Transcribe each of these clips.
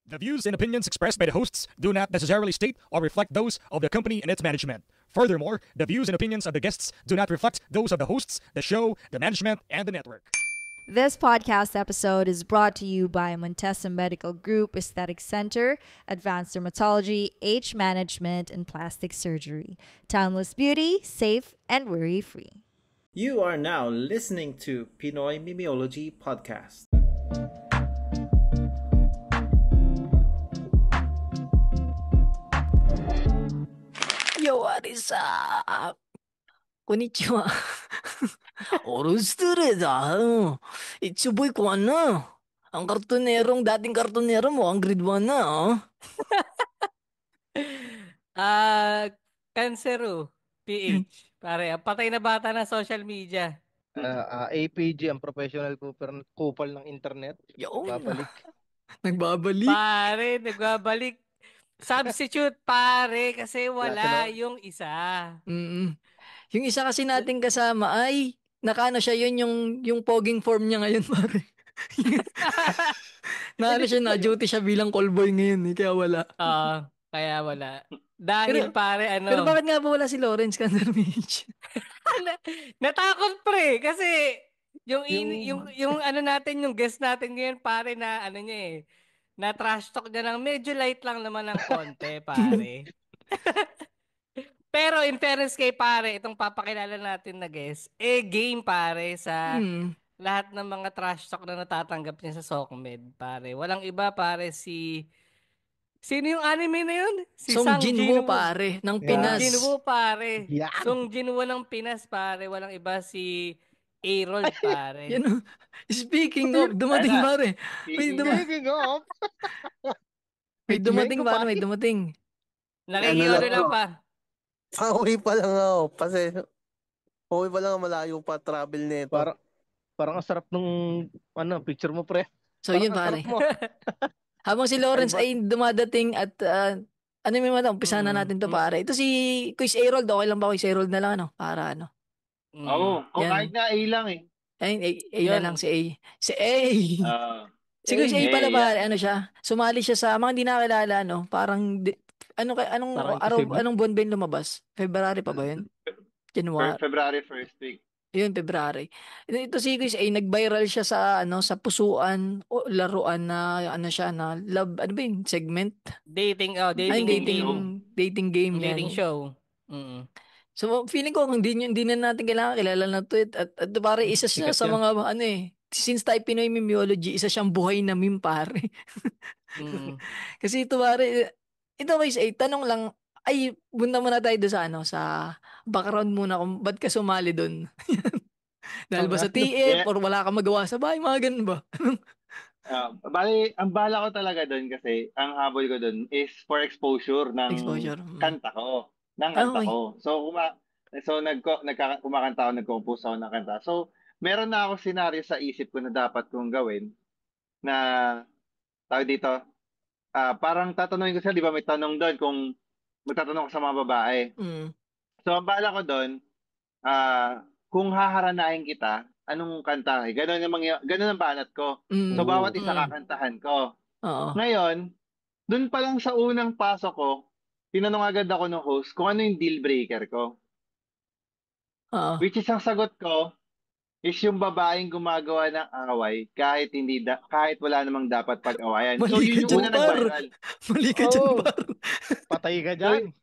The views and opinions expressed by the hosts do not necessarily state or reflect those of the company and its management. Furthermore, the views and opinions of the guests do not reflect those of the hosts, the show, the management, and the network. This podcast episode is brought to you by Montesa Medical Group Aesthetic Center, Advanced Dermatology, Age Management, and Plastic Surgery. Timeless beauty, safe, and worry-free. You are now listening to Pinoy Mimiology Podcast. Yo, what is up? Konnichiwa. Orosture da. Itsuboy ko ano. Ang dating kartonero mo, ang grade 1 na, oh. Cancero, PH. Pare, ang patay na bata na social media. APG, ang professional kupal ng internet. Yun. Babalik. Nagbabalik. Pare, nagbabalik. Substitute, pare, kasi wala yung isa. Yung isa kasi nating kasama ay nakaano siya yung pogging form niya ngayon, pare. Na-duty siya bilang callboy ngayon, kaya wala. Kaya wala. Dahil pare, Pero bakit nga ba wala si Lawrence Candermich? Natakot pre, kasi yung ano natin, yung guest natin ngayon, pare, na ano niya na trash talk niya lang, medyo light lang naman ng konti, pare. Pero in fairness kay pare, itong papakilala natin na guest, game pare sa lahat ng mga trash talk na natatanggap niya sa SOCMED, pare. Walang iba, pare, sino yung anime na yun? Si Song Jinwoo, pare, ng Pinas. Song Jinwoo, pare. Yeah. Song Jinwoo ng Pinas, pare. Walang iba, si A-Roll, pare. Speaking of, dumating, pare. May dumating. Nakikiano lang pa. Pauwi pa lang ako. Kasi, pauwi pa lang malayo pa travel nito. Parang ang sarap nung picture mo, pre. So yun, pare. Habang si Lawrence ay dumadating at umpisa na natin to, pare. Ito si Quiz A-Roll. Okay lang ba Quiz A-Roll na lang, para ano? Oo. Kahit nga A lang eh. Ay, A na lang si A. Si A! Si Quiz A pala, pare. Ano siya? Sumali siya sa mga hindi nakilala, Parang, anong buwan ba yung lumabas? February pa ba yun? January? February first week. Yun, February. Ito si Quiz A, nag-viral siya sa pusuan o laruan na siya na love, ano ba yung segment? Dating game. Dating show. So feeling ko hindi na natin kailangan kilala na to at pare isa siya sa mga since tayo Pinoy Mimiology, isa siyang buhay na meme, pare. Kasi ito, pare, ito Quiz A, tanong lang, ay, punta muna tayo doon sa background muna kung ba't ka sumali doon. Dahil ba sa TF or wala kang magawa sa bahay, mga ganun ba? Bali, ang bala ko talaga doon kasi, ang habol ko doon is for exposure ng kanta ko. Kumakanta ako, nag-compose ako ng kanta. So, meron na ako senaryo sa isip ko na dapat kong gawin na, tawag dito, parang tatanungin ko sila, di ba may tanong doon kung magtatanong ko sa mga babae. So, ang bala ko doon, kung haharanahin kita, anong kanta? Ganun ang banat ko. So, bawat isa kakantahan ko. Ngayon, doon pa lang sa unang pasok ko, tinanong agad ako ng host kung ano yung deal breaker ko. Which is ang sagot ko is yung babaeng gumagawa ng away kahit wala namang dapat pag-awayan. So, yun yung una nag-viral. Mali ka dyan, par. Patay ka dyan.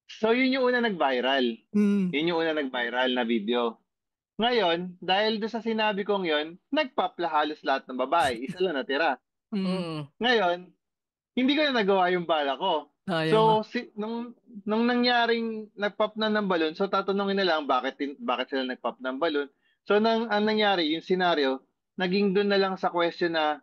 So, yun yung una nag-viral. Yun yung una nag-viral na video. Ngayon, dahil doon sa sinabi kong yun, nagpapla halos lahat ng babae. Isa lang natira. Ngayon, hindi ko na nagawa yung bala ko. So, nung nangyaring nagpop na ng balon, so tatanungin na lang bakit sila nagpop ng balon. So, ang nangyari, yung scenario, naging doon na lang sa question na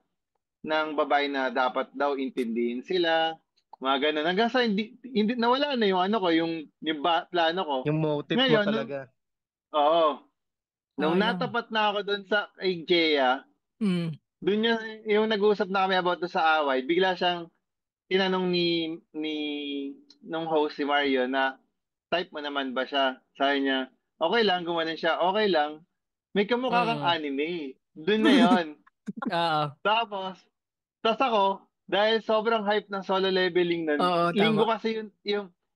ng babae na dapat daw intindihin sila, mga ganun. Hanggang sa hindi nawala na yung plano ko. Yung motive ngayon, mo talaga. Oo. Nung natapat na ako doon sa kay Jea, doon yung nag-uusap na kami about sa away, bigla siyang tinanong nung host si Mario na type mo naman ba siya? Sabi niya, okay lang, gumanon siya, okay lang. May kamukha kang anime. Doon na yon. Tapos ako, dahil sobrang hype ng Solo Leveling nun. Oo, Linggo tama. kasi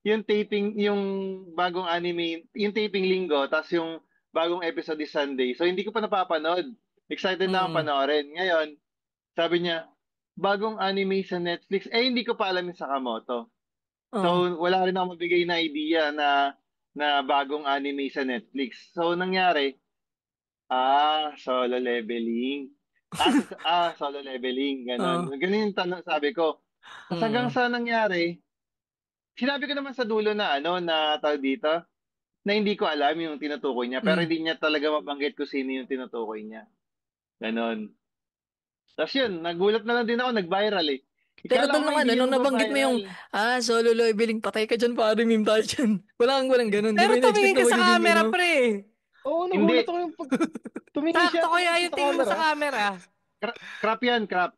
yung taping, yung bagong anime, yung taping linggo, tapos yung bagong episode is Sunday. So hindi ko pa napapanood. Excited na akong Mm. panoorin. Ngayon, sabi niya, bagong anime sa Netflix. Eh, hindi ko pa alam yung Sakamoto. Oo. So, wala rin ako mabigay na idea na bagong anime sa Netflix. So, nangyari, solo leveling. Solo leveling, ganon. Oo. Ganun yung tanong, sabi ko. Tapos hanggang Mm. sa nangyari, sinabi ko naman sa dulo na na tawag dito, na hindi ko alam yung tinutukoy niya, pero Mm. hindi niya talaga mabanggit kung sino yung tinutukoy niya. Ganon. Tapos yun, nagulat na lang din ako, nag-viral eh. Pero Ikala ko tol, nga nung ano, hindi nung yung nabanggit mo yung, mag-viral. solo leveling, patay ka dyan, pare, meme tayo dyan. Walang ganun. Di Pero mo in-expect tumingin na ka sa magiging, camera, ano? pre. Oo, Hindi. nagulat ako yung pag... Sakto kaya Tumingin siya yung sa tingin mo sa camera. camera. Crap yan, crap.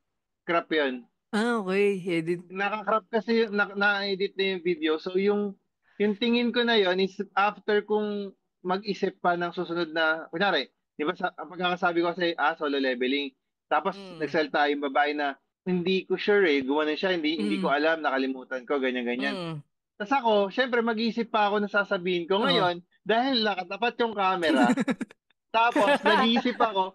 Crap yan. Okay, edit. Nakakrap kasi na-edit na yung video. So yung tingin ko na yon is after kung mag-isip pa ng susunod na, kunyari, di ba ang pagkakasabi ko kasi, solo leveling. Tapos Mm. nagsalta yung babae na, hindi ko sure eh, gumanon siya, hindi ko Mm. alam, nakalimutan ko, ganyan-ganyan. Mm. Tapos ako, syempre mag-iisip pa ako na sasabihin ko. Oo. Ngayon, dahil nakatapat yung camera, tapos nag-iisip ako,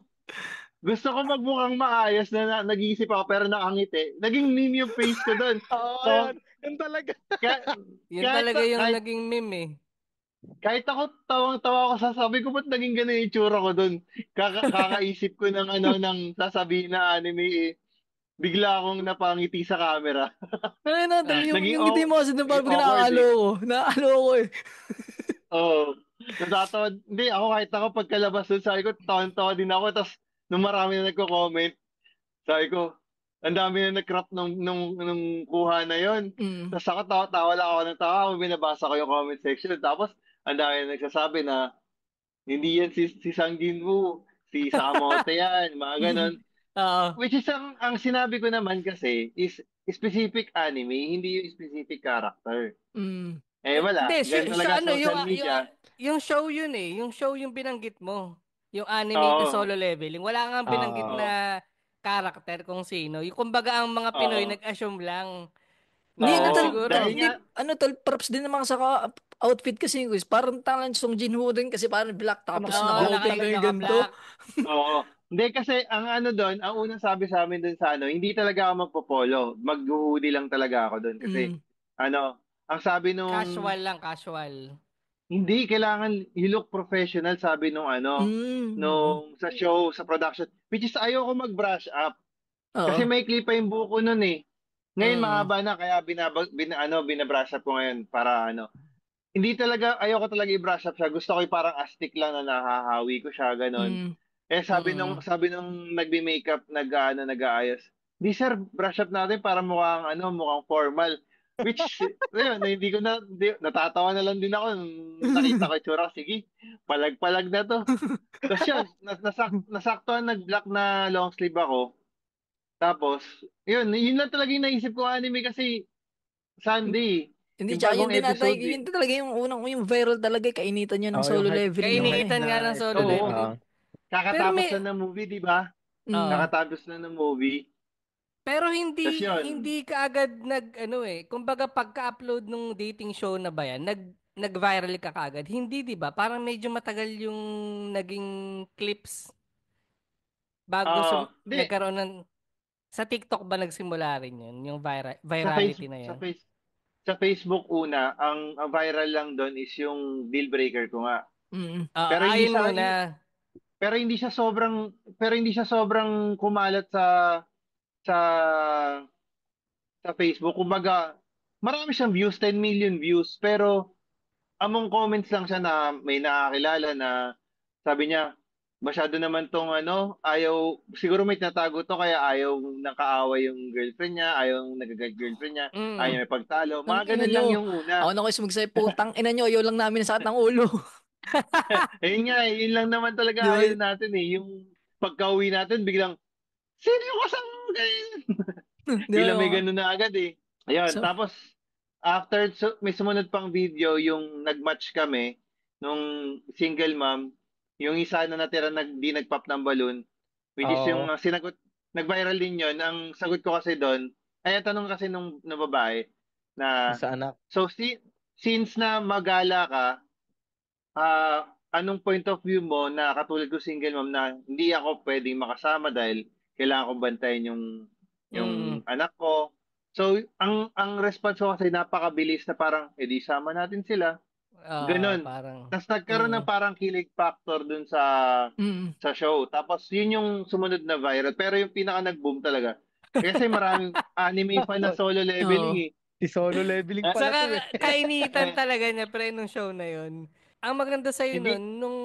gusto ko magmukhang maayos nag-iisip ako pero nakangiti. Naging meme yung face ko doon. Oo, yan. So, Yan talaga. ka- Yun kahit, talaga yung kahit, naging meme eh. kahit ako tawang-tawa ako sasabi ko ba't naging ganun yung itsura ko doon. Kakaisip ko ng ng sasabihin na anime eh. Bigla akong napangiti sa camera. Ay, na, tol, Ah. yung Naging, ngiti mo kasi na naging parang awkward nakakalo eh. ko. Nakakalo ko eh. Oo. Natatawa. Hindi, ako kahit ako pagkalabas doon, sabi ko, tawa-tawa din ako. Tapos, nung marami na nagko-comment, sabi ko, ang dami na nag-crop nung kuha na yon. Mm. Tapos ako tawa-tawa lang ako ng tawa habang binabasa ko yung comment section. Tapos, ang dami na nagsasabi na, hindi yan si Sang Jinwoo, si Sakamoto yan, mga ganon. Oo. Which is, ang sinabi ko naman kasi, is specific anime, hindi yung specific character. Mm. Eh wala, Hindi, ganun talaga ano, social media. yung show yun eh. Yung show yung binanggit mo. Yung anime na Oo. solo leveling. Wala nga binanggit Oo. Oo. na character kung sino. Yung kumbaga ang mga Pinoy Oo. nag-assume lang Hindi, na ano tol, Oo. siguro. Dahil hindi, nga, props din naman sa outfit kasi guys. Parang tangan Song Jinwoo din kasi parang black tapos Oo, naka-open lang yung ganito. naka-black. oo. Hindi kasi ang ano doon, ang unang sabi sa amin doon sa hindi talaga ako magpopolo. Mag-hoodie lang talaga ako doon kasi Mm. ang sabi Casual lang, casual. hindi kailangan you look professional sabi Mm. nung sa show, sa production, which is ayoko mag-brush up Oo. kasi may clip pa yung buko noon eh. Ngayon Mm. mahaba na kaya binabrush up ko ngayon para hindi talaga, ayoko talaga i-brush up siya. Gusto ko yung parang astig lang na nahahawi ko siya, ganon. Mm. Eh Mm. sabi nung nagbi-makeup, nag-aayos, di sir, brush up natin para mukhang mukhang formal. Which, ayun, na hindi ko natatawa na lang din ako nung nakita ko yung tsura. Sige, palag-palag na to. Tapos yun, nasaktuhan nag-black na long sleeve ako. Tapos, yun lang talaga yung naisip ko anime kasi Sunday, Hindi, yung tsaka yun bagong din ata, episode eh. yun talaga yung yung viral talaga, kainitan nyo ng Oo, solo yung hype. leveling Yung yung hype eh. Kainitan nga ng na solo show. Oo. leveling. Pero Kakatapos may, na ng movie, di ba? Oo. Kakatapos na ng movie. Pero Tapos hindi yun. hindi kaagad kumbaga pagka-upload nung dating show na ba yan, nag-viral ka kaagad. Hindi 'di ba? Parang medyo matagal yung naging clips bago Hindi. nagkaroon ng sa TikTok ba nagsimula rin yun, yung Sa face, virality na sa yun? face, sa Facebook una, ang viral lang doon is yung deal breaker ko nga. Mm. Oo, Pero hindi ayun siya muna. pero hindi siya sobrang kumalat sa sa Facebook. Kumbaga, marami siyang views, 10 million views, pero among comments lang siya na may nakakilala na sabi niya, masyado naman tong ayaw, siguro may tinatago to kaya ayaw nakaaway yung girlfriend niya, ayaw nagagad girlfriend niya, ayaw Mm. may pagtalo. Ang Mga ina ganun lang nyo. yung una. Ako na kayo sumagsay, putang ina nyo, ayaw lang namin sa ng ulo. Ayun nga, yun lang naman Di talaga ba? ayaw natin eh. Yung pagka-uwi natin, biglang, sino yung kasama mo? Ganyan. Di Biglang may ba? ganun na agad eh. Ayun, So, tapos, may sumunod pang video yung nag-match kami nung single mom, yung isa na natira di nag-pop ng balloon, which is yung Oo. sinagot, nag-viral din yun. Ang sagot ko kasi doon, ay ang tanong kasi nung na babae na, Sa anak. so since na magala ka, anong point of view mo na katulad ko single mom na hindi ako pwedeng makasama dahil kailangan kong bantayan yung anak ko. So, ang response ko kasi napakabilis na parang, edi sama natin sila. Ganon. Parang, Tapos nagkaroon ng parang kilig factor dun sa show. Tapos yun yung sumunod na viral. Pero yung pinaka nag-boom talaga. Kasi maraming anime fan na solo leveling eh. Si solo leveling pala saka to eh. kainitan talaga niya pre nung show na yun. Ang maganda sa'yo Hindi- nun, nung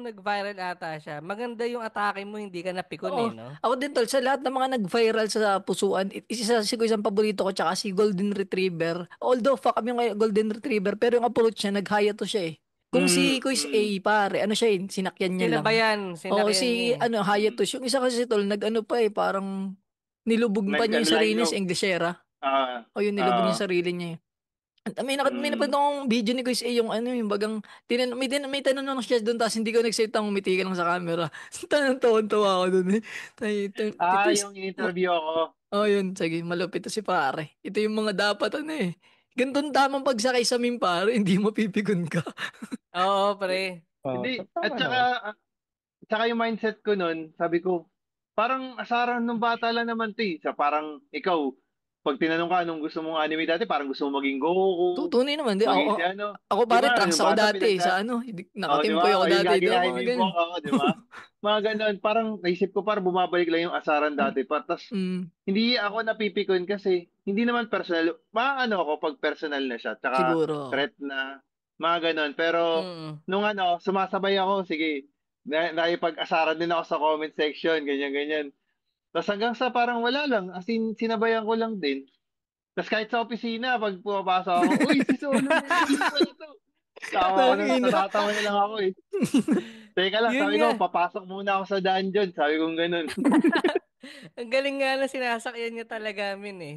nag-viral ata siya, maganda yung atake mo, hindi ka napikon Oo. no? Ako din tol, sa lahat ng mga nag-viral sa pusuan, siguro isang paborito ko tsaka si Golden Retriever. Although fuck kami yung Golden Retriever, pero yung approach niya, nag-Hayato siya eh. Kung si Quiz A, pare, ano siya eh, sinakyan niya lang. Oo, Sinabayan si niya eh. Hayato. Yung isa kasi tol, nag-ano pa eh, parang nilubog pa niya yung sarili niya sa Englishera. O yun, nilubog niya yung sarili niya eh. At may napanood akong video ni Quiz A yung yung bagang may tanong siya doon tapos hindi ko nagsalita ngumiti ka lang sa camera. Tawa ako doon eh. yung interview ako. Yun. Sige, malupit to si pare. Ito yung mga dapat eh. Ganun tamang pagsakay sa meme pare, hindi mo pipikon ka. Oo, pre. Hindi. Tama At naman. saka yung mindset ko nun, sabi ko, parang asaran nung bata lang naman to eh. Sa parang ikaw, pag tinanong ka anong gusto mong anime dati, parang gusto mo maging Goku, Tunay naman. Di, maging ako, si ano. ako pare, Diba? trunks Yung ako bata, dati sa di nakatimpoy ba? ako O yung dati. lagi Di, na mga hindi ganun. mo ako, di ba? Mga ganun, parang naisip ko parang bumabalik lang yung asaran dati. Tapos, hindi ako napipikon kasi hindi naman personal. Maano ako pag personal na siya. Tsaka Siguro. threat na, mga ganun. Pero, nung sumasabay ako, sige, nakipag-asaran din ako sa comment section, ganyan-ganyan. Tapos hanggang sa parang wala lang, as in, sinabayan ko lang din. Tapos kahit sa opisina, pag pumapasok ako, uy, si Solo Leveling pala to. Tawa ko na, natatawa na lang ako eh. Teka lang, Yun sabi nga. ko, papasok muna ako sa dungeon. Sabi kong ganun. Ang galing nga na sinasakyan niya talaga amin eh.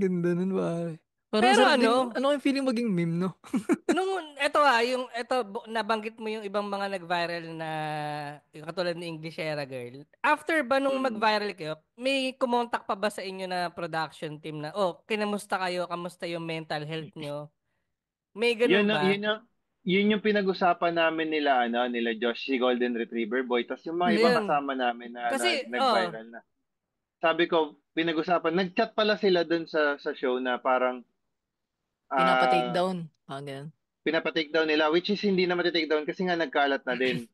Ganda nun pare. Parang Pero sarap din, ano yung feeling maging meme, no? Nabanggit mo yung ibang mga nag-viral na, yung katulad ni Englishera Girl. After ba nung mag-viral kayo, may kumontak pa ba sa inyo na production team na, kinamusta kayo, kamusta yung mental health nyo? May ganun ba? Yun yung pinag-usapan namin nila Josh, si Golden Retriever Boy, tapos yung mga ibang Yun. kasama namin na Kasi, nag-viral na. Sabi ko, pinag-usapan, nag-chat pala sila dun sa show na parang Pinapa-take down. Ganun. pinapa-take down nila, which is hindi na matitake down kasi nga nagkalat na din.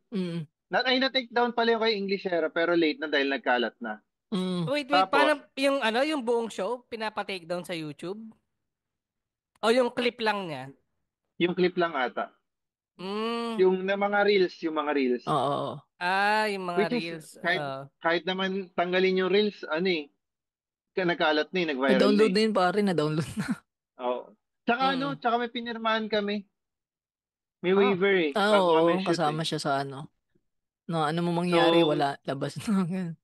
Na-take down pala yung kay Englishera pero late na dahil nagkalat na. Wait, Tapos, paano yung buong show, pinapa-take down sa YouTube? O yung clip lang niya? yung clip lang ata. Mm. Yung mga reels. Oo. Yung mga Which reels. is, kahit naman tanggalin yung reels, nagkalat na nag-viral Na-download na na yun pare, na-download na. Oo. Tsaka may pinirmahan kami. May waiver eh. Bago Oo, kami shoot kasama eh. siya sa ano mo mangyari, wala, labas na. Ganun.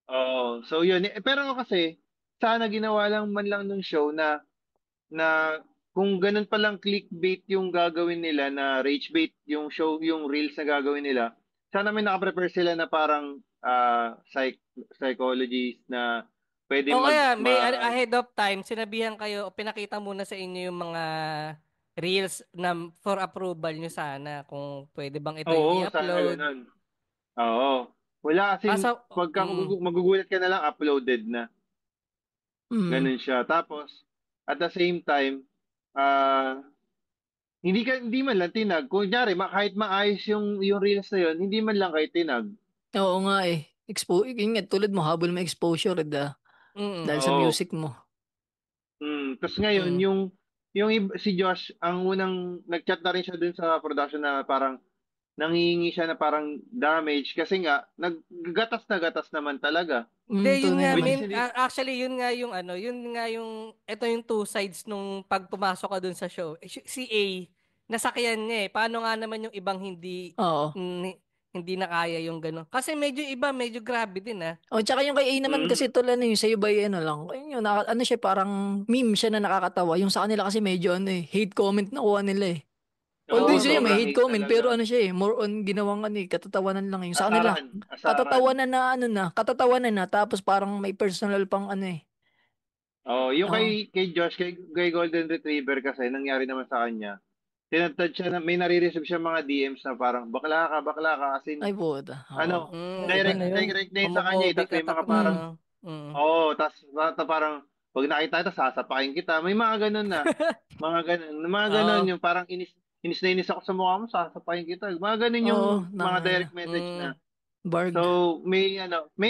Oo. So yun. Pero kasi, sana ginawa lang man lang nung show na kung ganun palang clickbait yung gagawin nila na rage bait yung show, yung reels na gagawin nila, sana may nakaprepare sila na parang psychologist na pwede kaya may ahead of time, sinabihan kayo o pinakita muna sa inyo yung mga reels na for approval nyo sana kung pwede bang ito yung Oo, sana i-upload. ganun. Oo. Wala kasi pagka magugulat ka na lang, uploaded na. Ganun siya. Tapos, at the same time, hindi man lang tinag. Kunyari, kahit maayos yung reels na yun, hindi man lang kayo tinag. Oo nga eh. Ingat, tulad mo, habol mo exposure dahil sa music mo. Tapos ngayon, si Josh, ang unang nag-chat na rin siya dun sa production na parang nangihingi siya na parang damage kasi nga, gatas naman talaga. Hindi, yun nga, actually, yun nga yung, ito yung two sides nung pag pumasok ka dun sa show. Si A, nasakyan niya eh. Paano nga naman yung ibang hindi na kaya yung gano'n. Kasi medyo grabe din ah. Tsaka yung kay A naman kasi tol, yung sa'yo ba lang. Yun, siya parang meme siya na nakakatawa. Yung sa kanila kasi medyo hate comment na kuha nila eh. Although siya may hate comment pero siya more on ginawang katatawanan lang yung sa kanila. Asaran. Katatawanan na tapos parang may personal pang Yung Oo. kay Josh, kay Golden Retriever kasi, nangyari naman sa kanya. Tinatad siya na, may nare-receive siya mga DMs na parang, bakla ka, as in, Ay, puta. Oo. ano, Iba na yun. direct na yun sa kanya, Homophobic tapos may at mga parang, Mm. ano. tas parang, pag nakita kita, sasapakin kita, may mga ganun na, mga Oo. ganun, yung parang inis na inis ako sa mukha mo, sasapakin kita, mga ganun yung Oo, mga tangina. direct message na. Barg. So, may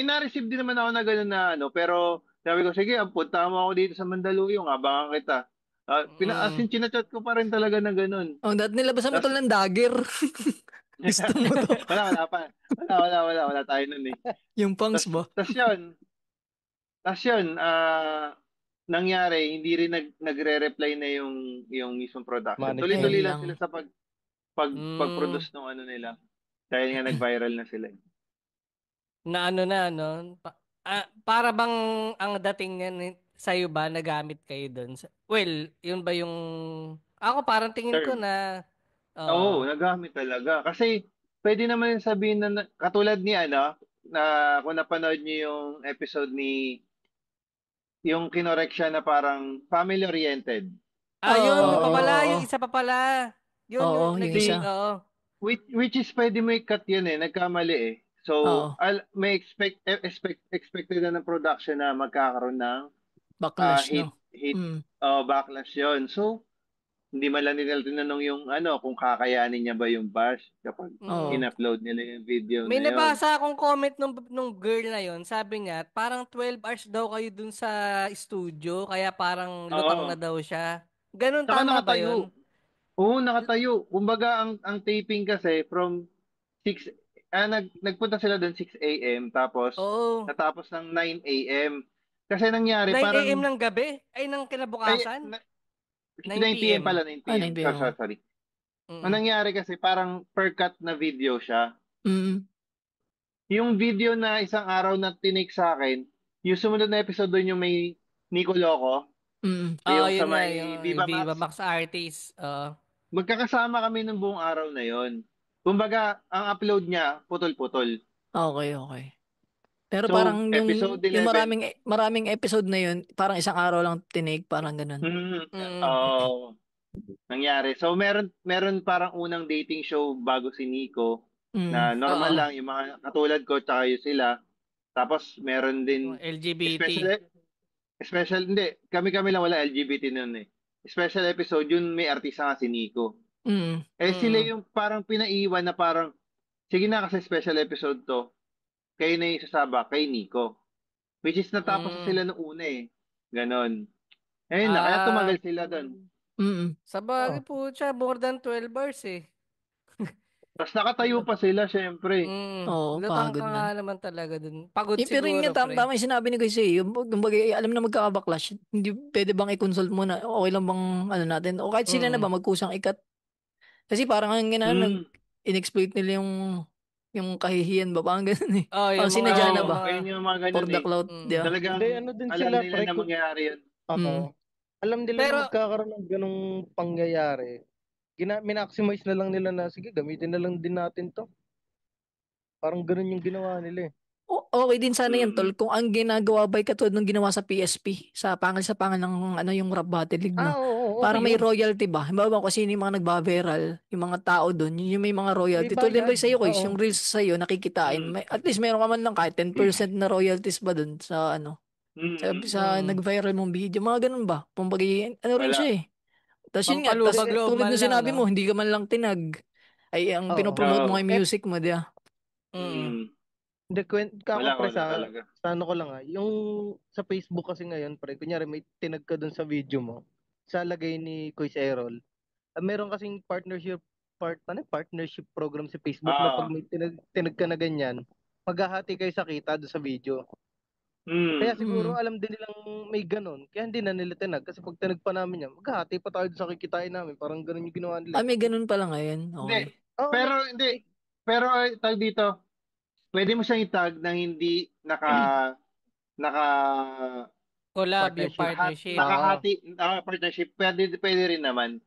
na-receive din naman ako na gano'n na pero sabi ko, sige, punta mo ako dito sa Mandaluyong, abangan kita. As in, chinachat ko pa rin talaga na gano'n. Oh, dati nilabasan mo Tas, tol ng dagger. Gusto mo to. wala pa. Wala tayo nun eh. Yung punks Tas, ba? tas yun, nangyari, hindi rin nagre-reply na yung mismong production. Management. Tuloy-tuloy Ayun lang lang. sila sa pag-produce ng ano nila. Dahil nga nag-viral na sila. Na ano na, no? Para bang ang dating niyan sa'yo ba, nagamit kayo doon? Well, yun ba yung... Ako parang tingin ko Term. na... Oo, nagamit talaga. Kasi pwede naman sabihin na katulad ni na kung napanood niyo yung episode yung kinorek siya na parang family-oriented. Yun, Oo, yung pa pala, oo. yung isa pa pala. Yun, Oo, yung yung naging, isa. Which is pwede mo i-cut yun nagkamali eh. So, Oo. may expected na ng production na magkakaroon ng Backlash, hit, no? Mm. backlash yon. So, hindi man lang nila tinanong yung kung kakayanin niya ba yung bash kapag Oo. in-upload nila yung video May na yon. nabasa akong comment nung girl na yon. Sabi niya, parang 12 hours daw kayo dun sa studio, kaya parang lutang na Oo. daw siya. Ganun, Saka tama ba nakatayo. yun? Oo, nakatayo. Kumbaga, ang taping kasi from 6, nagpunta sila doon 6 a.m. tapos Oo. natapos ng 9 a.m. Kasi nangyari 9 a.m. parang, ng gabi? Ay, ng ay, kinabukasan? 9 9 p.m. p.m. pala, 9 Ah, p.m. 9 p.m. Sorry. Ang nangyari kasi parang per cut na video siya. Mm. Yung video na isang araw na tinik sa akin, yung sumunod na episode doon yung may Nico Loco, Mm. yung sa Yun nga, yung may Viva Viva Max, Max Artist. magkakasama kami ng buong araw na yon. Kumbaga, ang upload niya, putol-putol. Okay, okay. Pero So, parang episode yung 11, maraming episode na yun, parang isang araw lang tinig, parang ganun. nangyari. So, meron parang unang dating show bago si Nico, Mm. na normal Oo. lang, yung mga katulad ko, tsaka yung sila. Tapos, meron din, LGBT. hindi, kami lang wala LGBT nun eh. Special episode, yun may artista nga si Nico. Mm. Sila yung parang pinaiwan na parang, sige na kasi special episode to, kayo na yung sasaba, kay Nico. Which is natapos na sila nung una eh. Ganon. Ayun na, kaya tumagal sila doon. Mm. Sa bagay po siya, more than 12 hours eh. Tapos nakatayo pa sila, syempre. Oo, Lutang pagod ka na. nga naman talaga dun. Pagod Pero yun siguro, nga, pre. tama yung sinabi ni Kuya yung alam na magkaka-backlash, hindi pwede bang i-consult muna, okay lang bang ano natin, o kahit sila na ba magkusang ikat. Kasi parang ang in-exploit nila yung kahihiyan ba, parang ganun eh. Yung sinadya na ba? Ayun yung mga For ganun the eh. cloud, di ba? Talagang Hindi, ano din alam sila, nila pre, na mangyayari yun. Alam nila Pero, na magkakaroon ng ganong pangyayari. Minaximize na lang nila na, sige, gamitin na lang din natin to. Parang ganun yung ginawa nila eh. Okay din sana yan, tol, kung ang ginagawa ba katulad nung ginawa sa PSP, sa pangal ng yung rap battle league mo. Oo, Para okay may yun. royalty ba? Halimbawa kasi yung mga nagbaberal, yung mga tao doon, yung may mga royalty. May Tulad din ba bayad, sa'yo, Kuya, oo. yung reels sa'yo, nakikitain. At least meron ka man lang kahit 10% na royalties ba doon sa sa nag-viral mong video. Mga ganun ba? Pumbagay, rin Wala. siya eh. Tapos yun nga, pampalubag loob tulad man nung lang, sinabi no? mo, hindi ka man lang tinag. Ay, ang Oo. pinopromote mo Oo. nga yung music mo, di ba? Hindi, Wala pre, talaga. sa ano ko lang yung sa Facebook kasi ngayon, pre, kunyari may tinag ka dun sa video mo, sa lagay ni Kuya Errol, meron kasing partnership program si Facebook na pag may tinag ka na ganyan, maghahati kayo sa kita doon sa video. Kaya siguro alam din nilang may ganun, kaya hindi na nila tinag, kasi pag tinag pa namin yan, maghahati pa tayo doon sa kikitain namin, parang ganun yung ginawa nila. May ganun pala ngayon. Okay. Hindi. Pero tag dito, pwede mo siyang itag na hindi naka collab yung partnership. partnership. Pwede rin naman.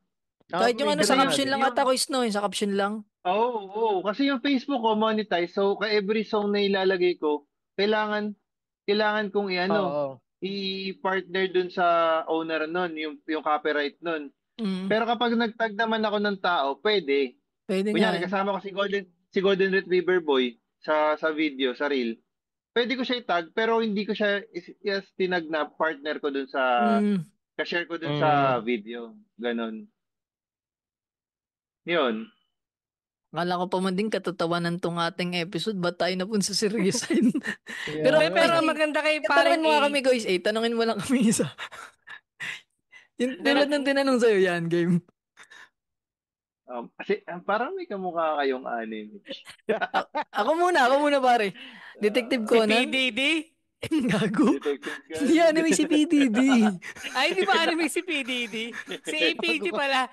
Kahit yung sa caption lang ata ko no, sa caption lang. Oo. Kasi yung Facebook ko monetize, so every song na ilalagay ko, kailangan kong i-partner dun sa owner nun, yung copyright nun. Mm. Pero kapag nagtag naman ako ng tao, pwede. Pwede nga. Kunyari, kasama ko si Golden Retriever Boy sa video, sa reel. Pwede ko siya i-tag, pero hindi ko siya tinag na partner ko dun sa, Mm. ka-share ko dun sa video. Ganon. Yun. Akala ko pa man din katatawanan tong ating episode. Ba't tayo na po sa serious side? Yeah. Pero maganda kay Tanungin parang mo nga kami, guys. Tanungin mo lang kami isa. Yung tulad ng tinanong sa'yo yan, game. Kasi parang may kamukha kayong anime. Ako muna, pare. Detective si Conan. PDD? Detective Gago. Conan. Hindi anime si PDD. Ay, di ba anime si PDD? Si APG pala.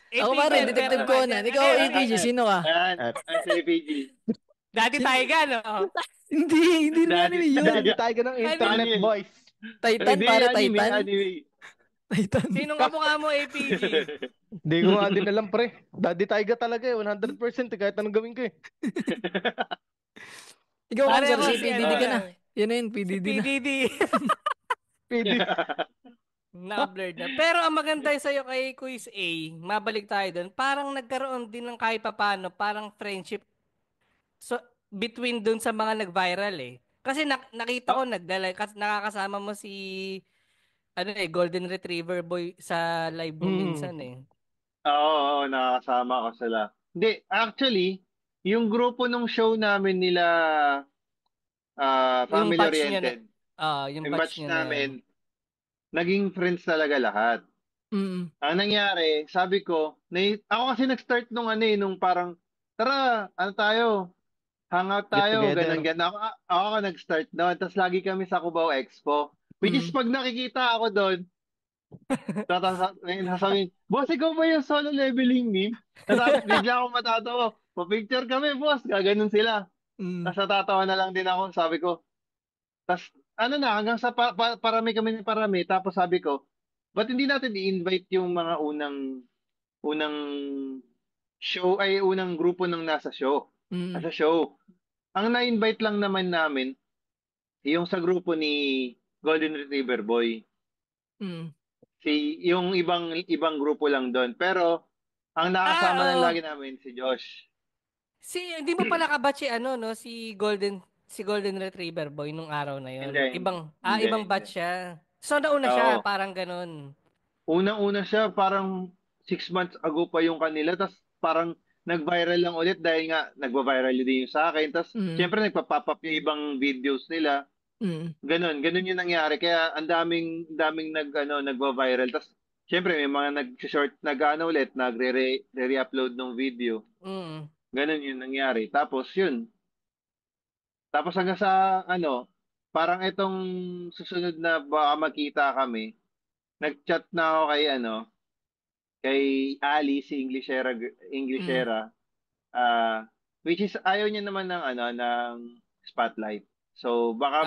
Ako pare, Detective Conan. Ikaw, APG, sino ka? Ayan, si APG. Dati Taiga, no? Hindi na anime yun. Daddy tayo ng internet Anime. boys. Titan, Hindi, pare, anime, Titan. anime. Titan. Sinong kamukha mo, APG? Hindi ko nga din alam pre. Daddy Taiga talaga 100% kahit anong gawin ko Ikaw, Pare Kamsar, ako si si PDD ka na. Yan na yun, PDD na. PDD. PD. Na-blurred na. Pero ang maganda sa'yo kay Quiz A, mabalik tayo doon, parang nagkaroon din ng kahit papano, parang friendship between doon sa mga nag-viral eh. Kasi nakita ko nakakasama mo si Golden Retriever Boy sa live mo minsan eh. Oo, nakakasama ko sila. Hindi, actually, yung grupo nung show namin nila Family Oriented, yung batch niya namin, naging friends talaga lahat. Mm. Ang nangyari, sabi ko, ako kasi nag-start nung parang, tara, tayo, hangout tayo, ganun. Ako nag-start doon. Tapos lagi kami sa Cubao Expo. Which is pag nakikita ako doon, sasabihin, boss, ikaw ba yung solo leveling meme? Tapos bigla akong matatawa. Pa-picture kami, boss. Gaganon sila. Tapos natatawa na lang din ako. Sabi ko, tapos hanggang sa parami kami ng parami. Tapos sabi ko, ba't hindi natin i-invite yung mga unang show, ay unang grupo ng nasa show. Ang na-invite lang naman namin, yung sa grupo ni Golden Retriever Boy. Yung ibang grupo lang doon. Pero, ang nakasama lang lagi namin, si Josh. Hindi mo pala kabatch si Golden Retriever Boy nung araw na yun. Hindi. Ibang batch siya. So, nauna siya, parang ganun. Unang-una siya, parang 6 months ago pa yung kanila. Tapos, parang nag-viral lang ulit dahil nga nagva-viral din yung sa akin. Tapos, syempre, nagpa-pop up yung ibang videos nila. Ganun yung nangyari. Kaya, ang daming nagva-viral. Tapos, syempre, may mga nag-short, ulit, nagre-upload ng video. Ganun yung nangyari. Tapos, yun. Tapos, hanggang sa, parang itong susunod na baka magkita kami, nag-chat na ako kay Ali, si Englishera. Which is, ayaw niya naman ng spotlight. So, baka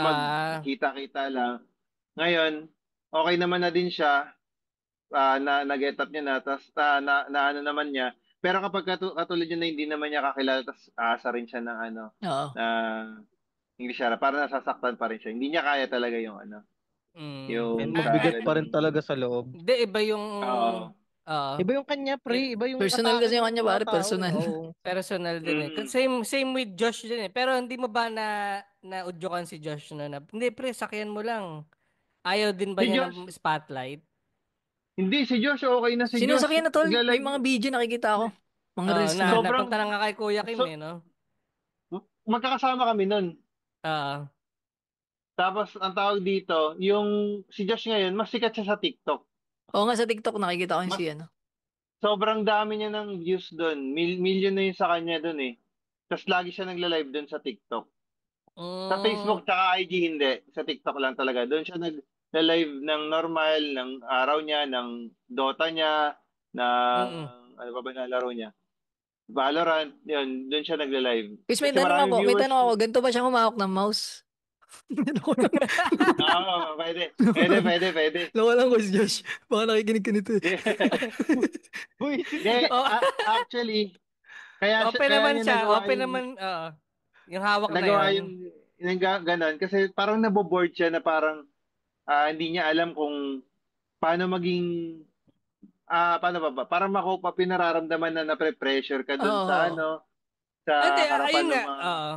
magkita-kita lang. Ngayon, okay naman na din siya. Nag-get up niya na. Tapos, na naman niya. Pero kapag katulad niya na hindi naman niya kakilala, tapos aasa rin siya ng na Englishera. Para nasasaktan pa rin siya. Hindi niya kaya talaga yung yung mabigat pa rin talaga sa loob. Hindi, iba yung iba yung kanya, pre. Iba yung personal kasi yung kanya, pare. Personal. Personal din eh. Same with Josh din eh. Pero hindi mo ba na-udyokan si Josh na hindi, pre, sakyan mo lang. Ayaw din ba niya ng spotlight? Hindi, si Josh okay na si Josh. Sinasakyan na tol. May mga video nakikita ako. Mga reels na. Napunta na nga kay Kuya Kim no? Magkakasama kami nun. Tapos, ang tawag dito, yung si Josh ngayon, mas sikat siya sa TikTok. Oo nga, sa TikTok nakikita ko yung Sobrang dami niya ng views doon. Million na yun sa kanya doon eh. Tapos lagi siya nagla-live doon sa TikTok. Sa Facebook tsaka IG hindi. Sa TikTok lang talaga. Doon siya nagla-live ng normal, ng araw niya, ng Dota niya, ng ano pa ba na laro niya? Valorant, yun. Doon siya nagla-live. Kasi may tanong ako. Ganito ba siya humawak ng mouse? Oo, pwede. Loko lang ko si Josh. Baka nakikinig ka nito eh. Actually, kaya open naman siya. Open naman, yung hawak na yun. Nagawa yung ganon. Kasi parang naboboard siya na parang hindi niya alam kung paano maging paano ba? Para makupa pinararamdaman na napre-pressure ka dun sa Oo. Hindi, sa harapan ayun ng nga, mga oo,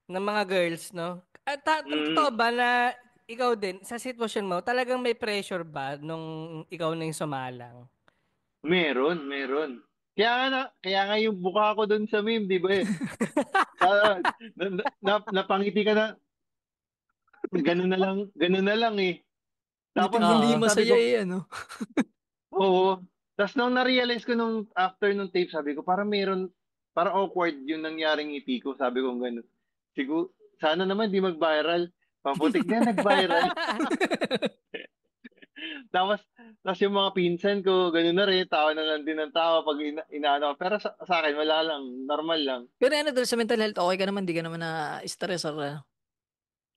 ng mga girls, no? At totoo mm, ba na ikaw din, sa sitwasyon mo, talagang may pressure ba nung ikaw na yung sumalang? meron. Kaya nga yung buka ko dun sa meme, di ba eh? Ah, napangiti ka na, ganun na lang eh. Tapos Hindi Oo. sabi masaya ko, eh, ano? oo. Tapos nung na-realize ko nung after nung tape, sabi ko, parang awkward yung nangyaring ngiti ko. Sabi ko ganun. Siguro, sana naman di mag-viral. Paputik na nag-viral. Tapos, tapos yung mga pinsan ko, ganun na rin, tawa na lang din ng tawa pag inaano. Pero sa akin, wala lang, normal lang. Pero ano doon sa mental health, okay ka naman, di ka naman na-stress or ano?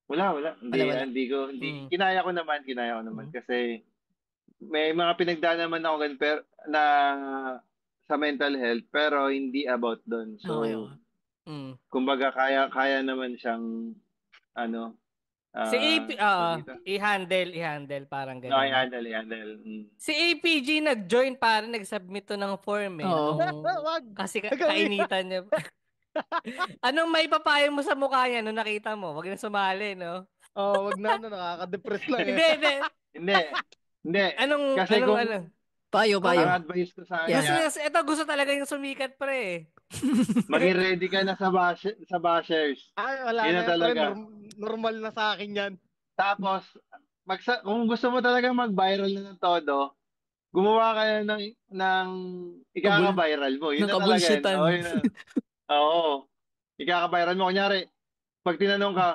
Wala. Wala. Mm. Kinaya ko naman kasi may mga pinagdaan naman ako ganun pero na sa mental health pero hindi about doon. Okay, So, okay. Mm. kumbaga kaya naman siyang ano, Si AP, tawag dito. i-handle, parang No, ganun. i-handle. Si APG nag-join para nag-submit to ng form eh. Oo. Wag. Kasi Gawin. kainitan niya. Anong may papayo mo sa mukha niya nung nakita mo? Wag na sumali, no? Oh, wag na nakaka-depress lang eh. Hindi. Hindi. Hindi. Kasi Ano? Payo, Kung ang payo. advice ko sa Yan. kanya, gusto talaga yung sumikat pre eh. maging ready ka na sa bashers. Ay, wala Yun na na yan, pre. talaga. Normal na sa akin yan. Tapos, kung gusto mo talaga mag-viral na ng todo, gumawa ka na ng ikaka-viral mo. Yun na talaga yan. Nakabullshitan. Oo, yun na. Oo. Ikaka-viral mo. Kunyari, pag tinanong ka,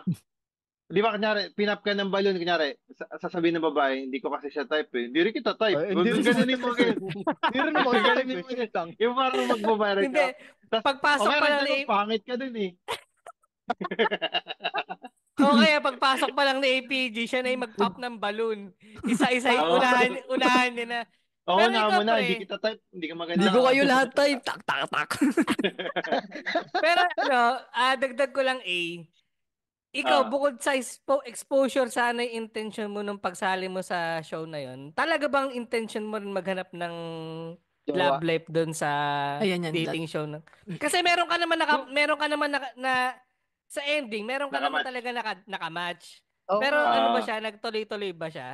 di ba kunyari, pinap ka ng balon, kunyari, sasabihin ng babae, hindi ko kasi siya type eh. Hindi rin kita type. Ay, hindi rin naman. Ganunin mo ganyan. Hindi rin naman kita type Ganunin eh. mo Sweet ganyan. lang. Yung parang magbabiral Hindi. ka. Tas, Pagpasok pa lang mo, ni pangit ka dun eh. O kaya pagpasok pa lang ni APG, siya na yung mag-pop ng balloon. Isa-isa, Oo. unahan niya na. Oo, Pero ikaw mo na, hindi pre, kita type, hindi ka Hindi maganda. ko kayo lahat type. Tak, tak, tak. pero dagdag ko lang ikaw Ah. bukod sa exposure sana yung intention mo nung pagsali mo sa show na yon. Talaga bang intention mo rin maghanap ng love Jowa. life doon sa Ayan yan. dating show na? Kasi meron ka naman na sa ending, meron ka naman Nakamatch. talaga nakamatch. Oo Pero nga. ano ba siya, nagtuloy-tuloy ba siya?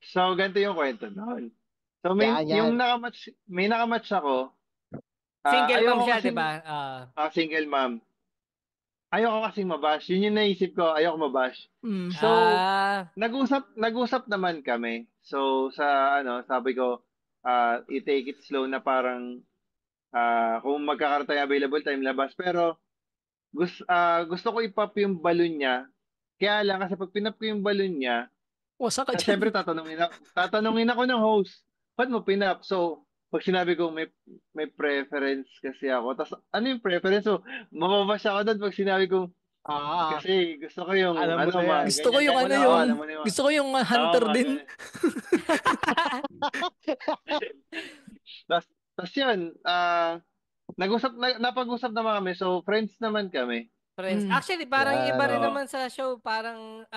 So, ganito yung kwento noon. So, Yan. may nakamatch ako. Single mom Ayoko siya, 'di kasing, ba? single mom. Ayoko kasing mabash. Yun yung naisip ko, ayoko mabash. Mm. So, nag-usap naman kami. So, sabi ko, i-take it slow na parang, kung magkakaroon tayo available time, labas. Pero, gusto ko ipop yung balon niya. Kaya lang, kasi pag pinap ko yung balon niya, Wasak ka dyan. siyempre tatanungin ako ng host, ba't mo pinap? So, pag sinabi ko may preference kasi ako. Tapos, ano yung preference? So, mababash ako doon pag sinabi ko, Ah, kasi gusto ko yung, alam mo na yan. Gusto ko yung ganyan. Oo, alam mo na yun. gusto ko yung Oo, hunter mga din. ganyan. Tapos yun, napag-usap naman kami. So, friends naman kami. Friends. Mm. Actually, parang yung Yan, iba rin oo. naman sa show, parang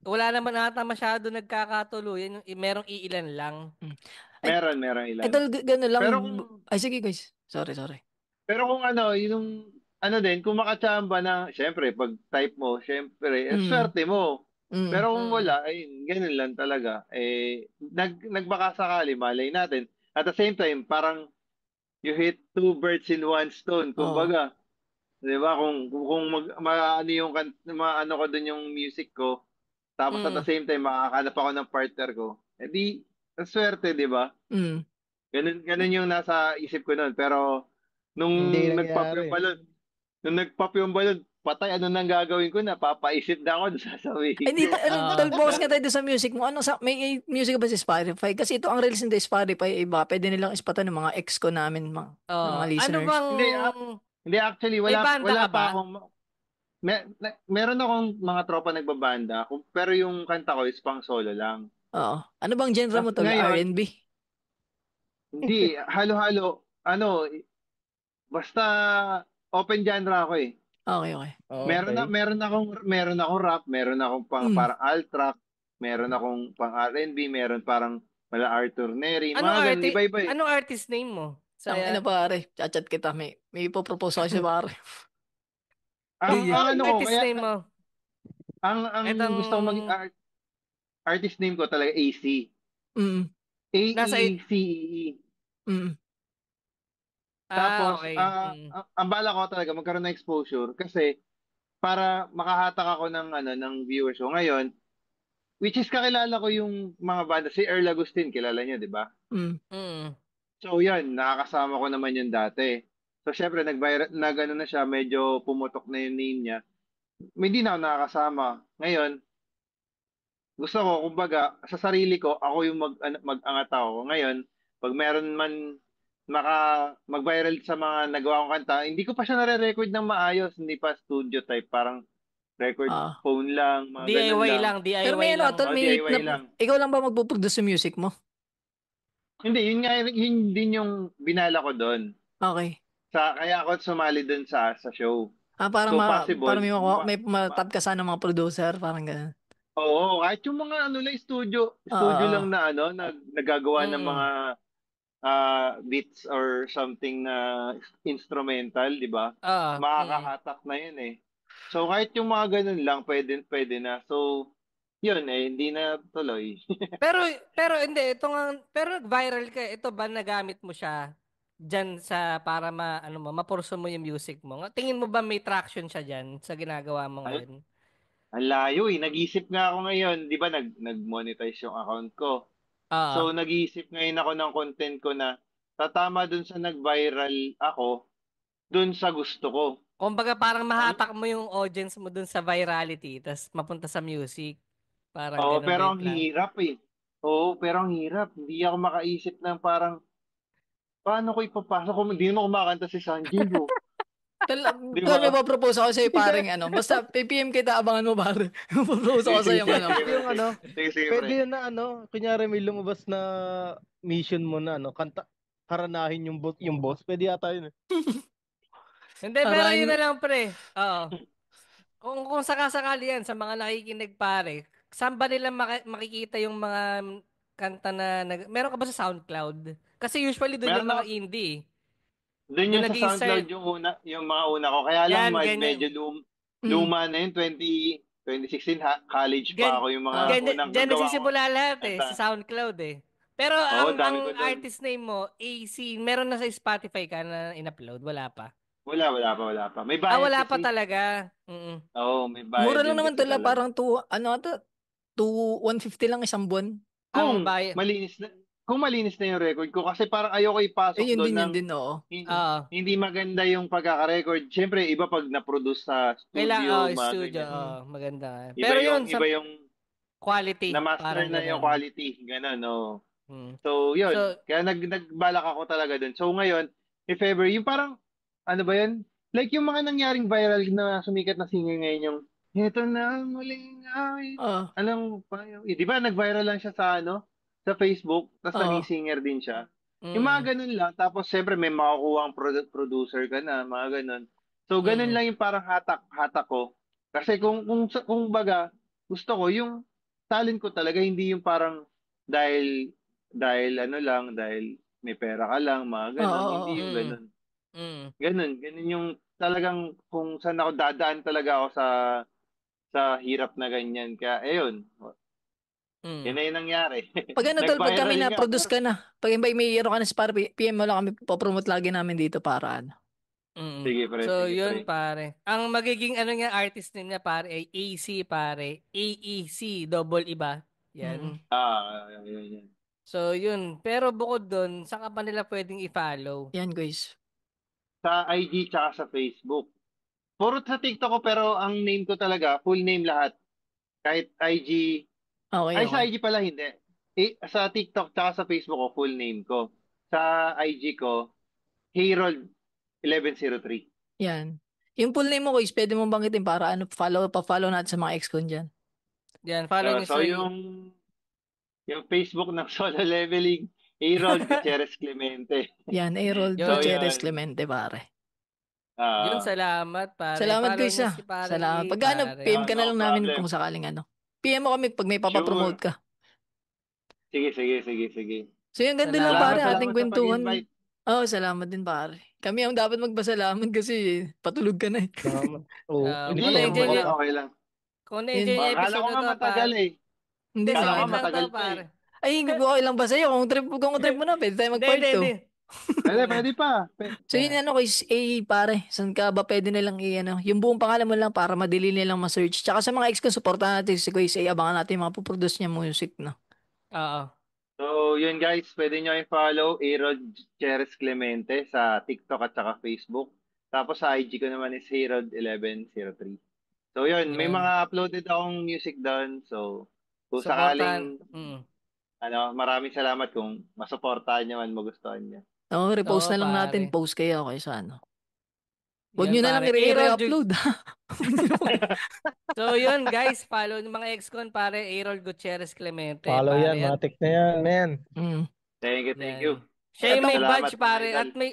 wala naman ata masyado nagkakatuluyan. Merong iilan lang. Ay, Meron ilan. Ito, gano'n lang. Pero Ay, sige guys. Sorry. kung din, kung makachamba na, syempre, pag type mo, syempre, Mm. swerte mo. Mm. Pero kung wala, ay, ganun lang talaga. Nagbaka sakali, malay natin. At the same time, parang you hit two birds in one stone. Oo. Kumbaga, 'di ba? Kung maano yung maano ko dun yung music ko, tapos at the same time makakahanap ako ng partner ko. Di ang swerte, 'di ba? Mm. Ganun yung nasa isip ko noon. Pero nung hindi nag-pop nangyari. yung balon, patay ano nang gagawin ko na papaisip na ako sa sasabihin Ay, dito, ko. tol, focus nga tayo doon sa music mo. May music ba sa Spotify? Kasi ito ang reels ng Spotify, iba. Pwede nilang ispatan ng mga ex ko namin, mga Ano listeners. bang Hindi actually may banda wala ka ba? pa akong meron akong mga tropa nagbabanda, pero yung kanta ko is pang solo lang. Oo. Ano bang genre mo, Tas tol? ngayon, R&B? hindi, halo-halo, basta open genre ako eh. Okay. Okay. Meron akong rap, meron akong Mm. parang alt rock, meron akong pang R&B, meron parang mala Arthur Neri, Anong mga ganun, iba-iba eh. Anong artist name mo? Ang ina pare, chat kita. May ipopropose ako sa pare. Ang ano ko, Artist kaya, name mo? ang Etong... gusto ko artist name ko talaga AC. Mm. Nasa... AECEE. Mm. Tapos, okay. ang bala ko talaga magkaroon ng exposure kasi para makahatak ako ng viewers ko ngayon, which is kakilala ko yung mga banda, si Earl Agustin, kilala niyo, di ba? So, yan, nakakasama ko naman yun dati. So, syempre, nag-ano na siya, medyo pumutok na yung name niya. Hindi na ako nakakasama. Ngayon, gusto ko, kumbaga, sa sarili ko, ako yung mag-angat ako. Ngayon, pag meron man mag-viral sa mga nagawa kong kanta, hindi ko pa siya nare-record ng maayos, hindi pa studio type, parang record phone lang, mga ganun DIY lang. lang, DIY Pero may lang. Tol, DIY lang. Ikaw lang ba magpo-produce sa music mo? Hindi, yun din yung binala ko doon. Okay. Kaya ako sumali doon sa show. Parang so, possible, parang may matab ka sana mga producer, parang gano'n. Oo, kahit yung mga lang studio lang na nagagawa ng mga beats or something na instrumental, di ba? Makakahatak na yun eh. So kahit yung mga ganun lang, pwede na. So, yun eh, hindi na tuloy. pero hindi, pero viral ka, ito ba nagamit mo siya dyan para mapurso mo yung music mo? Tingin mo ba may traction siya dyan sa ginagawa mo ngayon? Ang layo eh. Nag-isip nga ako ngayon, di ba nag-monetize yung account ko. So nag-iisip ngayon ako ng content ko na tatama dun sa nag-viral ako, dun sa gusto ko. Kumbaga parang mahatak mo yung audience mo dun sa virality, tas mapunta sa music. Parang Oo, pero ang hirap eh. Oo, pero ang hirap. Hindi ako makaisip ng parang, paano ko ipapasok kung hindi mo kumakanta si Sanjay, bro? Diba? May propose ako sa'yo parang basta PPM kita, abangan mo pare. Propose ako sa'yo yung pwede yun na kunyari may lumabas na mission mo na kanta, haranahin yung boss, pwede yata yun. Hindi, pero yun na lang pre. Oo. Kung sakasakali yan sa mga nakikinig pare, saan ba nila makikita yung mga kanta na meron ka ba sa SoundCloud? Kasi usually doon yung mga indie. Doon yung sa SoundCloud yung mga una ko. Kaya lang medyo luma na yun, 2016, college pa ako yung mga unang Diyan nagsisimula lahat sa SoundCloud eh. Pero ang artist name mo, AC, meron na sa Spotify ka na in-upload? Wala pa? Wala pa. May bayad wala kasi. pa talaga. Oo, may bayad. Mura lang naman talaga, parang 150 lang isang buwan. Kung malinis na yung record ko kasi parang ayoko ipasok doon ng hindi maganda yung pagkaka-record. Siyempre, iba pag na-produce sa studio. Maganda. Pero yun, iba yung quality. Na-master na yung quality. Ganun, So, yun. Kaya nagbalak ako talaga doon. So, ngayon, if ever, yung parang, ano ba yun? Like yung mga nangyaring viral na sumikat na singer ngayon yung, ito na ang muling awit. Alam mo pa, di ba nag-viral lang siya sa sa Facebook, tapos naging singer din siya. Yung mga ganun lang, tapos siyempre may makukuha ang producer ka na, mga ganun. So ganun lang yung parang hatak ko. Kasi kung baga, gusto ko yung talent ko talaga, hindi yung parang dahil may pera ka lang, mga ganun. Hindi yung ganun. Ganun yung talagang kung saan ako dadaan talaga ako sa hirap na ganyan. Kaya, ayun. Yun na yung nangyari. Pag Tol, pag kami na-produce ka na, pag may hero ka na sa PM mo lang kami, popromote lagi namin dito para Sige, pare. So, yun, pare. Ang magiging niya, artist niya, pare, ay AC, pare. AEC, double iba. Yan. Yan. So, yun. Pero bukod doon, saan ka pa nila pwedeng i-follow? Yan, guys. Sa IG tsaka sa Facebook. Puro sa TikTok ko, pero ang name ko talaga, full name lahat. Kahit IG. Sa IG pala hindi. Sa TikTok tsaka sa Facebook ko, full name ko. Sa IG ko, Harold 1103. Yan. Yung full name mo, guys, pwede mo banggitin para pa-follow natin sa mga ex-con dyan. Yan, follow niyo so yung Facebook ng Solo Leveling, Harold Gutierrez Clemente. Yan, Harold Gutierrez Clemente, pare. Yun, salamat, pare. Salamat, guys, Salamat. Pag PM ka na lang namin kung sakaling PM mo kami pag may papapromote ka. Sige. So yung ganda lang Salamat. pare Salamat ating sa kwentuhan. pag-invite. Salamat din pare. Kami ang dapat magpasalamat kasi patulog ka na eh. Oo. Kung Hindi, na-enjoy niyo, Okay lang. kung na-enjoy niyo yung Akala episode ko na nga to, matagal pare. eh. Hindi, Kala ko Saglit lang matagal to, pa eh. pare. Ay, okay lang ba sa'yo? Kung trip mo na, pwede tayo mag-part 2. Hindi. Pwede pa. So yun pare, saan ka ba pwede nilang yung buong pangalan mo lang para madali nilang ma-search. Tsaka sa mga ex ko, supportahan natin si Kuya A, abangan natin yung mga puproduce niya music, no? Oo. So, yun guys, pwede nyo i-follow Harold Cheres Clemente sa TikTok at saka Facebook. Tapos sa IG ko naman is Harold1103. So, yun, may Yun. mga uploaded akong music doon. So, kung Supportan. sakaling, maraming salamat kung masuportahan nyo man, magustuhan nyo. Repost Oo, na lang pare. natin, post kayo okay sa ano. Huwag Yun, nyo na lang pare. i-re-upload. So yun guys, follow ng mga ex-con pare, Harold Gutierrez Clemente. Follow pare, yan, matik na yan, man. Thank you. Siya yung may Salamat, badge mga pare idol. at may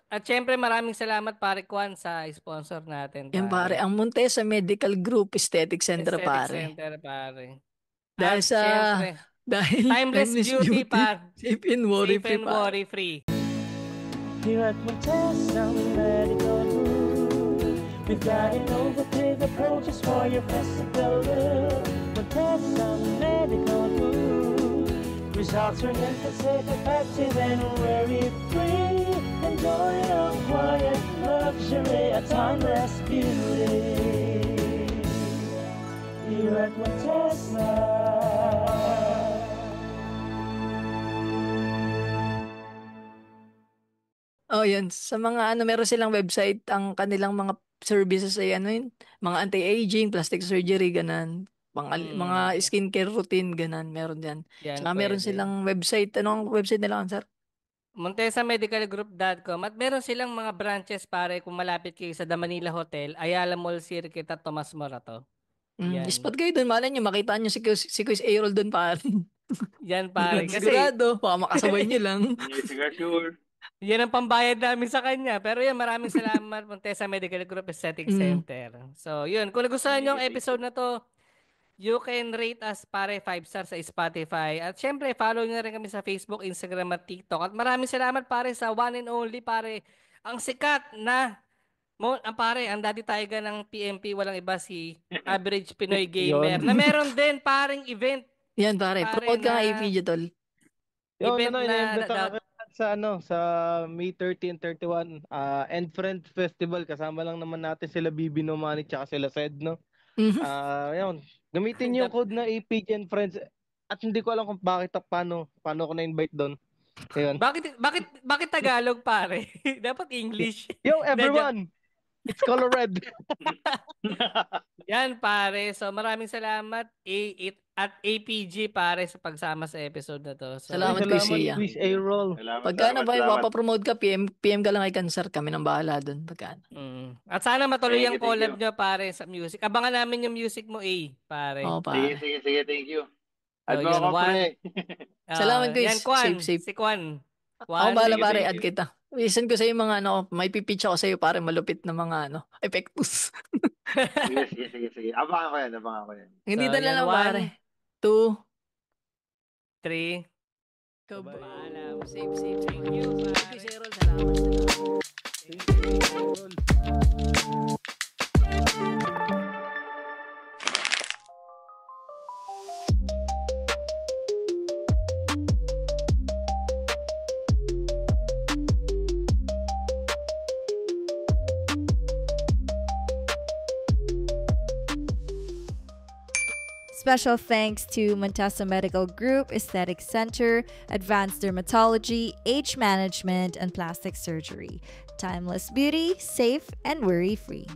at syempre maraming salamat pare Kwan sa sponsor natin Yan pare, ang Montesa Medical Group Aesthetic Center Aesthetic pare. Center pare. Dahil At sa syempre, Timeless Beauty pa. Safe and worry-free Safe and pare. worry-free. Here at Montesa Medical Group, we've got innovative approaches for your physical look. Montesa Medical Group, results are safe, effective, and worry-free. Enjoy a quiet luxury, a timeless beauty. Here at Montesa. Yan. Sa mga meron silang website, ang kanilang mga services ay mga anti-aging, plastic surgery, ganan. Mga skincare routine, ganan. Meron yan. Saka meron silang website. Anong website nila, sir? MontesaMedicalGroup.com at meron silang mga branches pare kung malapit kayo sa The Manila Hotel, Ayala Mall Circuit at Tomas Morato. Spot kayo doon. Malay nyo, makita nyo si Kuya Aerol doon pare. Yan pare. Kasi, sigurado, baka makasabay nyo lang. Sure. Yan ang pambayad namin sa kanya. Pero yan, maraming salamat Montesa Medical Group Aesthetic Center. So, yun. Kung nagustuhan nyo ang episode na to, you can rate us pare 5 stars sa Spotify. At syempre, follow nyo na rin kami sa Facebook, Instagram at TikTok. At maraming salamat pare sa one and only pare. Ang sikat na ang Daddy Taiga ng PMP, walang iba si Average Pinoy Gamer. Na meron din paring event. Yan pare, promote ka nga AP Jitol. Event sa May 30 and 31 End Friend Festival, kasama lang naman natin sila Bibi Nomani tsaka sila Sed, no? Yun. Gamitin niyo yung code na APG and Friends. At hindi ko alam kung paano ko na-invite doon. Ayun. Bakit Tagalog pare? Dapat English. Yo everyone. It's color red. Yan pare. So maraming salamat at APG pare sa pagsama sa episode na to. So, salamat Kuya. Quiz A-roll. Pagka na ba ipapapromote ka, PM ka lang kay Cancer, kami ng bahala doon. Pagka. At sana matuloy ang collab nyo pare sa music. Abangan namin yung music mo pare. Pare. Sige, thank you. So, Add mo ako pre. Salamat Kuya. Yan Kwan. Safe. Si Kwan. Ako bahala pare, add kita. Listen ko sa iyo mga may pipitch ako sa iyo pare, malupit na mga effectus. Sige. Abangan ko yan. Hindi so, lang pare. 2 3 Paalam. Safe. Thank you. Thank you, Cheryl. Salamat. Special thanks to Montesa Medical Group, Aesthetic Center, Advanced Dermatology, Age Management, and Plastic Surgery. Timeless beauty, safe and worry-free.